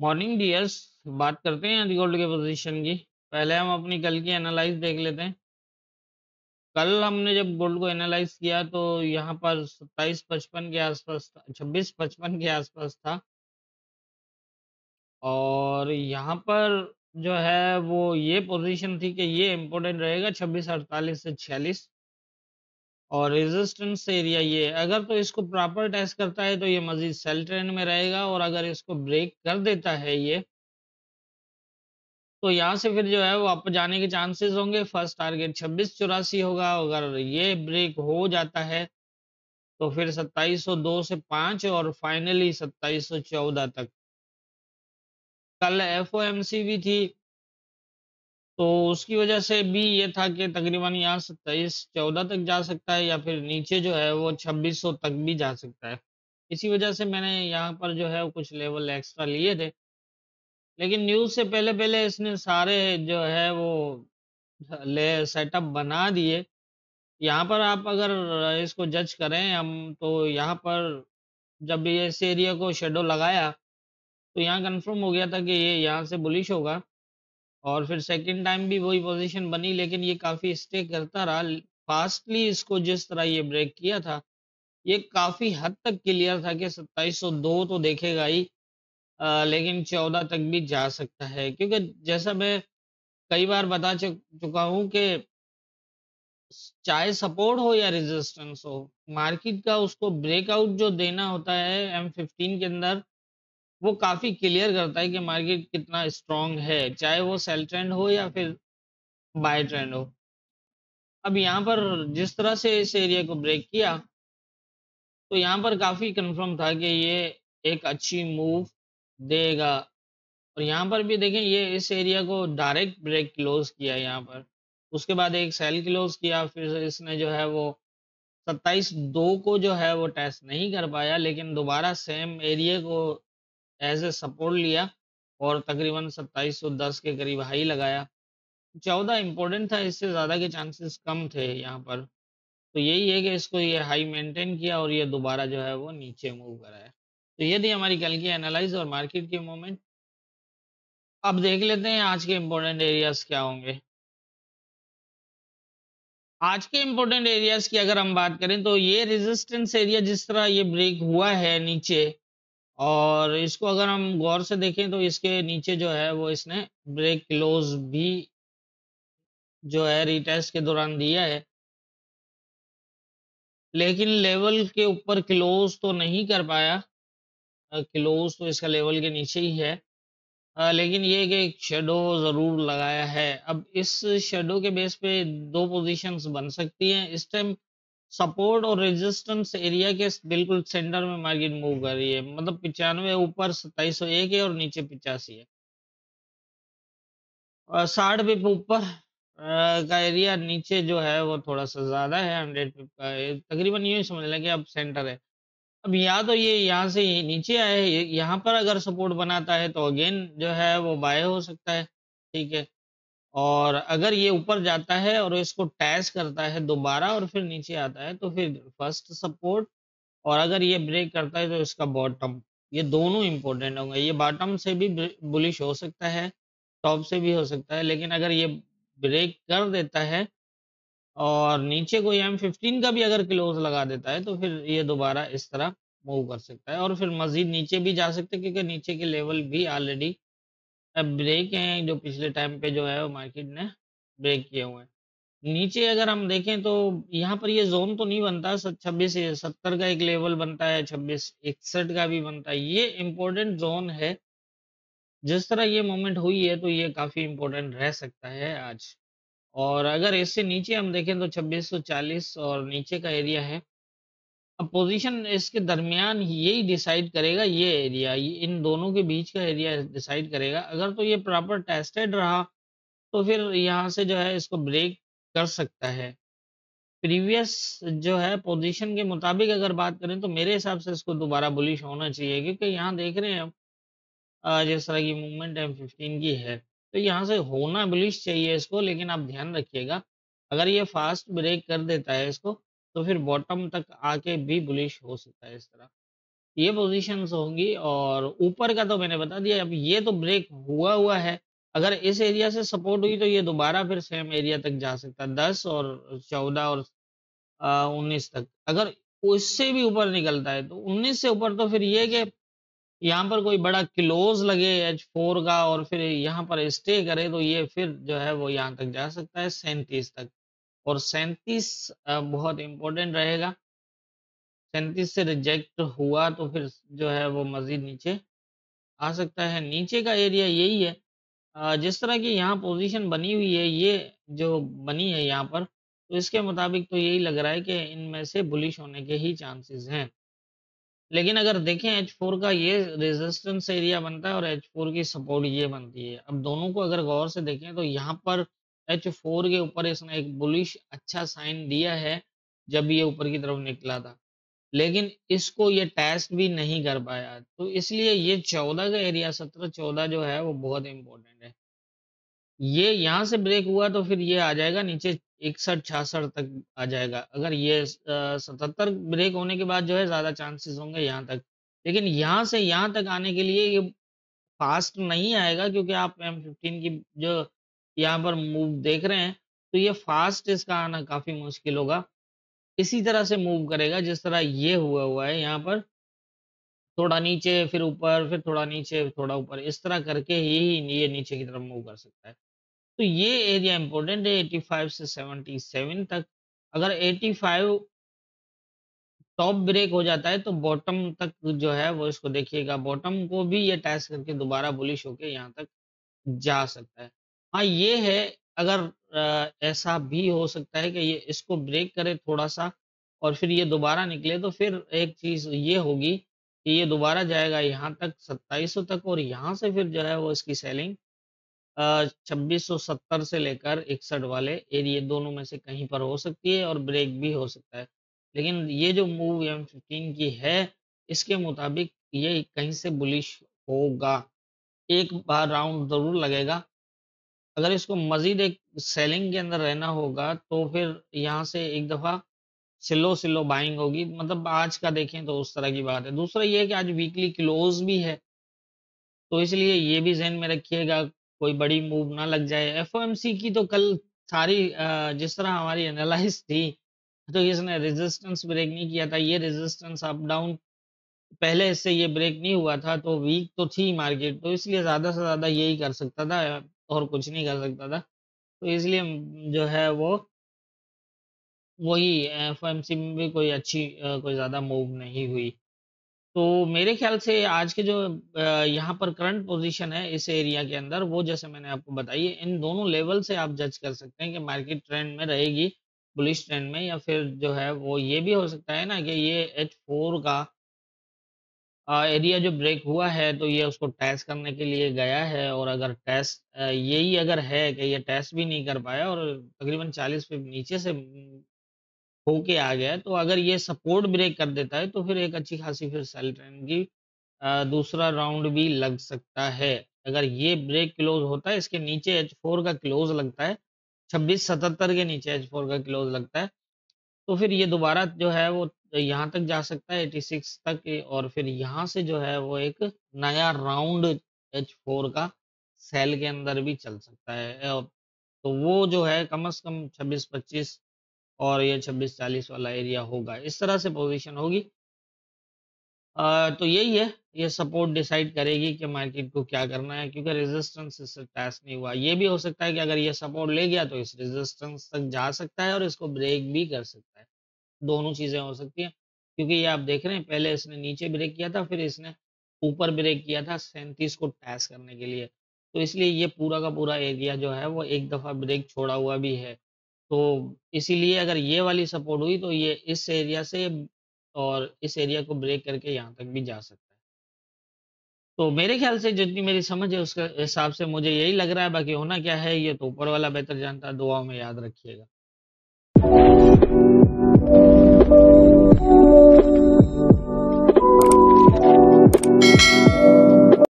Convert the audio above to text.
Morning dears. बात करते हैं आज गोल्ड के पोजीशन की। पहले हम अपनी कल की एनालाइज देख लेते हैं। कल हमने जब गोल्ड को एनालाइज किया तो यहाँ पर 27.55 के आसपास था, 26.55 के आसपास था। और यहाँ पर जो है वो ये पोजीशन थी कि ये इम्पोर्टेंट रहेगा 26.48 से 46। और रेजिस्टेंस एरिया ये अगर तो इसको प्रॉपर टेस्ट करता है तो ये मजीद सेल ट्रेंड में रहेगा, और अगर इसको ब्रेक कर देता है ये, तो यहाँ से फिर जो है वो अप जाने के चांसेस होंगे। फर्स्ट टारगेट 2684 होगा। अगर ये ब्रेक हो जाता है तो फिर 2702 से 5 और फाइनली 2714 तक। कल एफओएमसी भी थी, तो उसकी वजह से भी ये था कि तकरीबन यहाँ 2714 तक जा सकता है, या फिर नीचे जो है वो 2600 तक भी जा सकता है। इसी वजह से मैंने यहाँ पर जो है वो कुछ लेवल एक्स्ट्रा लिए थे। लेकिन न्यूज से पहले पहले इसने सारे जो है वो ले सेटअप बना दिए। यहाँ पर आप अगर इसको जज करें हम, तो यहाँ पर जब ये इस एरिया को शेडो लगाया तो यहाँ कंफर्म हो गया था कि ये यहाँ से बुलिश होगा। और फिर सेकंड टाइम भी वही पोजीशन बनी, लेकिन ये काफी स्टे करता रहा। फास्टली इसको जिस तरह ये ब्रेक किया था, ये काफी हद तक क्लियर था कि 2702 तो देखेगा ही, लेकिन 14 तक भी जा सकता है। क्योंकि जैसा मैं कई बार बता चुका हूँ कि चाहे सपोर्ट हो या रेजिस्टेंस हो, मार्केट का उसको ब्रेकआउट जो देना होता है M15 के अंदर, वो काफी क्लियर करता है कि मार्केट कितना स्ट्रांग है, चाहे वो सेल ट्रेंड हो या फिर बाय ट्रेंड हो। अब यहाँ पर जिस तरह से इस एरिया को ब्रेक किया, तो यहाँ पर काफी कंफर्म था कि ये एक अच्छी मूव देगा। और यहाँ पर भी देखें, ये इस एरिया को डायरेक्ट ब्रेक क्लोज किया यहाँ पर। उसके बाद एक सेल क्लोज किया, फिर इसने जो है वो 27/2 को जो है वो टेस्ट नहीं कर पाया, लेकिन दोबारा सेम एरिया को एज ए सपोर्ट लिया और तकरीबन 2710 के करीब हाई लगाया। 14 इंपॉर्टेंट था, इससे ज़्यादा के चांसेस कम थे यहाँ पर। तो यही है कि इसको ये हाई मेंटेन किया और ये दोबारा जो है वो नीचे मूव कराया। तो ये थी हमारी कल की एनालाइज और मार्केट के मोमेंट। अब देख लेते हैं आज के इम्पोर्टेंट एरियाज क्या होंगे। आज के इम्पोर्टेंट एरियाज की अगर हम बात करें तो ये रेजिस्टेंस एरिया जिस तरह ये ब्रेक हुआ है नीचे, और इसको अगर हम गौर से देखें तो इसके नीचे जो है वो इसने ब्रेक क्लोज भी जो है रीटेस्ट के दौरान दिया है, लेकिन लेवल के ऊपर क्लोज तो नहीं कर पाया। क्लोज तो इसका लेवल के नीचे ही है। लेकिन ये कि एक शेडो जरूर लगाया है। अब इस शेडो के बेस पे दो पोजीशंस बन सकती हैं इस टाइम। सपोर्ट और रेजिस्टेंस एरिया के बिल्कुल सेंटर में मार्केट मूव कर रही है। मतलब 95 ऊपर 2701 है और नीचे 85 है। और 60 पिप ऊपर का एरिया, नीचे जो है वो थोड़ा सा ज्यादा है 100 पिप का। तकरीबन यूं ही समझ लें कि अब सेंटर है। अब या तो ये यहाँ से नीचे आए, यहाँ पर अगर सपोर्ट बनाता है तो अगेन जो है वो बाय हो सकता है। ठीक है। और अगर ये ऊपर जाता है और इसको टैच करता है दोबारा और फिर नीचे आता है, तो फिर फर्स्ट सपोर्ट, और अगर ये ब्रेक करता है तो इसका बॉटम, ये दोनों इंपॉर्टेंट होंगे। ये बॉटम से भी बुलिश हो सकता है, टॉप से भी हो सकता है, लेकिन अगर ये ब्रेक कर देता है और नीचे कोई M15 का भी अगर क्लोज लगा देता है, तो फिर ये दोबारा इस तरह मूव कर सकता है और फिर मजीद नीचे भी जा सकते हैं, क्योंकि नीचे के लेवल भी ऑलरेडी ब्रेक हैं जो पिछले टाइम पे जो है वो मार्केट ने ब्रेक किए हुए हैं। नीचे अगर हम देखें तो यहाँ पर ये जोन तो नहीं बनता, 2670 का एक लेवल बनता है, 2661 का भी बनता है। ये इम्पोर्टेंट जोन है। जिस तरह ये मूवमेंट हुई है तो ये काफी इम्पोर्टेंट रह सकता है आज। और अगर इससे नीचे हम देखें तो 2640 और नीचे का एरिया है। अब पोजीशन इसके दरमियान यही डिसाइड करेगा, ये एरिया, ये इन दोनों के बीच का एरिया डिसाइड करेगा। अगर तो ये प्रॉपर टेस्टेड रहा तो फिर यहाँ से जो है इसको ब्रेक कर सकता है। प्रीवियस जो है पोजीशन के मुताबिक अगर बात करें तो मेरे हिसाब से इसको दोबारा बुलिश होना चाहिए, क्योंकि यहाँ देख रहे हैं हम जिस तरह की मूवमेंट M15 की है, तो यहाँ से होना बुलिश चाहिए इसको। लेकिन आप ध्यान रखिएगा, अगर ये फास्ट ब्रेक कर देता है इसको, तो फिर बॉटम तक आके भी बुलिश हो सकता है इस तरह। ये पोजीशंस होंगी। और ऊपर का तो मैंने बता दिया। अब ये तो ब्रेक हुआ है, अगर इस एरिया से सपोर्ट हुई तो ये दोबारा फिर सेम एरिया तक जा सकता है, 10 और 14 और 19 तक। अगर उससे भी ऊपर निकलता है तो 19 से ऊपर तो फिर ये कि यहाँ पर कोई बड़ा क्लोज लगे H4 का और फिर यहाँ पर स्टे करे, तो ये फिर जो है वो यहाँ तक जा सकता है 37 तक। और 37 बहुत इंपॉर्टेंट रहेगा। 37 से रिजेक्ट हुआ तो फिर जो है वो मजीद नीचे आ सकता है। नीचे का एरिया यही है। जिस तरह की यहाँ पोजीशन बनी हुई है, ये जो बनी है यहाँ पर, तो इसके मुताबिक तो यही लग रहा है कि इनमें से बुलिश होने के ही चांसेस हैं। लेकिन अगर देखें H4 का ये रेजिस्टेंस एरिया बनता है और H4 की सपोर्ट ये बनती है। अब दोनों को अगर गौर से देखें तो यहाँ पर H4 के ऊपर इसने एक बुलिश अच्छा साइन दिया है जब ये ऊपर की तरफ निकला था। लेकिन इसको ये टेस्ट भी नहीं कर पाया। तो इसलिए ये 14 का एरिया 17-14 जो है वो बहुत इंपॉर्टेंट है। ये यहाँ से ब्रेक हुआ तो फिर ये आ जाएगा नीचे 61-66 तक आ जाएगा। अगर ये 77 ब्रेक होने के बाद जो है ज़्यादा चांसेस होंगे यहाँ तक। लेकिन यहाँ से यहाँ तक आने के लिए ये फास्ट नहीं आएगा, क्योंकि आप M15 की जो यहाँ पर मूव देख रहे हैं, तो ये फास्ट इसका आना काफ़ी मुश्किल होगा। इसी तरह से मूव करेगा जिस तरह ये हुआ है यहाँ पर, थोड़ा नीचे फिर ऊपर, फिर थोड़ा नीचे, थोड़ा ऊपर, इस तरह करके ही ये नीचे की तरफ मूव कर सकता है। तो ये एरिया इंपॉर्टेंट है 85 से 77 तक। अगर 85 टॉप ब्रेक हो जाता है तो बॉटम तक जो है वो इसको देखिएगा, बॉटम को भी ये टेस्ट करके दोबारा बुलिश होके यहाँ तक जा सकता है। हाँ, ये है। अगर ऐसा भी हो सकता है कि ये इसको ब्रेक करे थोड़ा-सा और फिर ये दोबारा निकले, तो फिर एक चीज़ ये होगी कि ये दोबारा जाएगा यहाँ तक 2700 तक और यहाँ से फिर जो है वो इसकी सेलिंग 2670 से लेकर 61 वाले एरिया दोनों में से कहीं पर हो सकती है और ब्रेक भी हो सकता है। लेकिन ये जो मूव M15 की है, इसके मुताबिक ये कहीं से बुलिश होगा। एक बार राउंड ज़रूर लगेगा। अगर इसको मज़ीद एक सेलिंग के अंदर रहना होगा तो फिर यहाँ से एक दफ़ा स्लो बाइंग होगी। मतलब आज का देखें तो उस तरह की बात है। दूसरा ये है कि आज वीकली क्लोज़ भी है। तो इसलिए ये भी ज़हन में रखिएगा, कोई बड़ी मूव ना लग जाए। एफओएमसी की तो कल सारी जिस तरह हमारी एनालाइज़ थी, तो इसने रेजिस्टेंस ब्रेक नहीं किया था। ये रेजिस्टेंस अप डाउन पहले इससे ये ब्रेक नहीं हुआ था, तो वीक तो थी मार्केट, तो इसलिए ज़्यादा से ज़्यादा यही कर सकता था और कुछ नहीं कर सकता था। तो इसलिए जो है वो वही एफओएमसी में भी कोई अच्छी कोई ज़्यादा मूव नहीं हुई। तो मेरे ख्याल से आज के जो यहाँ पर करंट पोजीशन है इस एरिया के अंदर, वो जैसे मैंने आपको बताई है, इन दोनों लेवल से आप जज कर सकते हैं कि मार्केट ट्रेंड में रहेगी, बुलिश ट्रेंड में, या फिर जो है वो ये भी हो सकता है ना कि ये H4 का एरिया जो ब्रेक हुआ है तो ये उसको टेस्ट करने के लिए गया है। और अगर टेस्ट यही अगर है कि ये टेस्ट भी नहीं कर पाया और तकरीबन 40 पिप नीचे से होके आ गया है, तो अगर ये सपोर्ट ब्रेक कर देता है तो फिर एक अच्छी खासी फिर सेल ट्रेंड की दूसरा राउंड भी लग सकता है। अगर ये ब्रेक क्लोज होता है, इसके नीचे H4 का क्लोज लगता है, 2677 के नीचे H4 का क्लोज लगता है, तो फिर ये दोबारा जो है वो यहाँ तक जा सकता है 86 तक और फिर यहाँ से जो है वो एक नया राउंड H4 का सेल के अंदर भी चल सकता है। तो वो जो है कम से कम 26-25 और ये 26-40 वाला एरिया होगा। इस तरह से पोज़ीशन होगी। तो यही है, ये सपोर्ट डिसाइड करेगी कि मार्केट को क्या करना है, क्योंकि रेजिस्टेंस इससे टेस्ट नहीं हुआ। ये भी हो सकता है कि अगर ये सपोर्ट ले गया तो इस रेजिस्टेंस तक जा सकता है और इसको ब्रेक भी कर सकता है। दोनों चीज़ें हो सकती हैं, क्योंकि ये आप देख रहे हैं पहले इसने नीचे ब्रेक किया था, फिर इसने ऊपर ब्रेक किया था 37 को टेस्ट करने के लिए। तो इसलिए ये पूरा का पूरा एरिया जो है वो एक दफ़ा ब्रेक छोड़ा हुआ भी है। तो इसीलिए अगर ये वाली सपोर्ट हुई तो ये इस एरिया से और इस एरिया को ब्रेक करके यहाँ तक भी जा सकता है। तो मेरे ख़्याल से जितनी मेरी समझ है उसके हिसाब से मुझे यही लग रहा है, बाकी होना क्या है ये तो ऊपर वाला बेहतर जानता है। दुआओं में याद रखिएगा।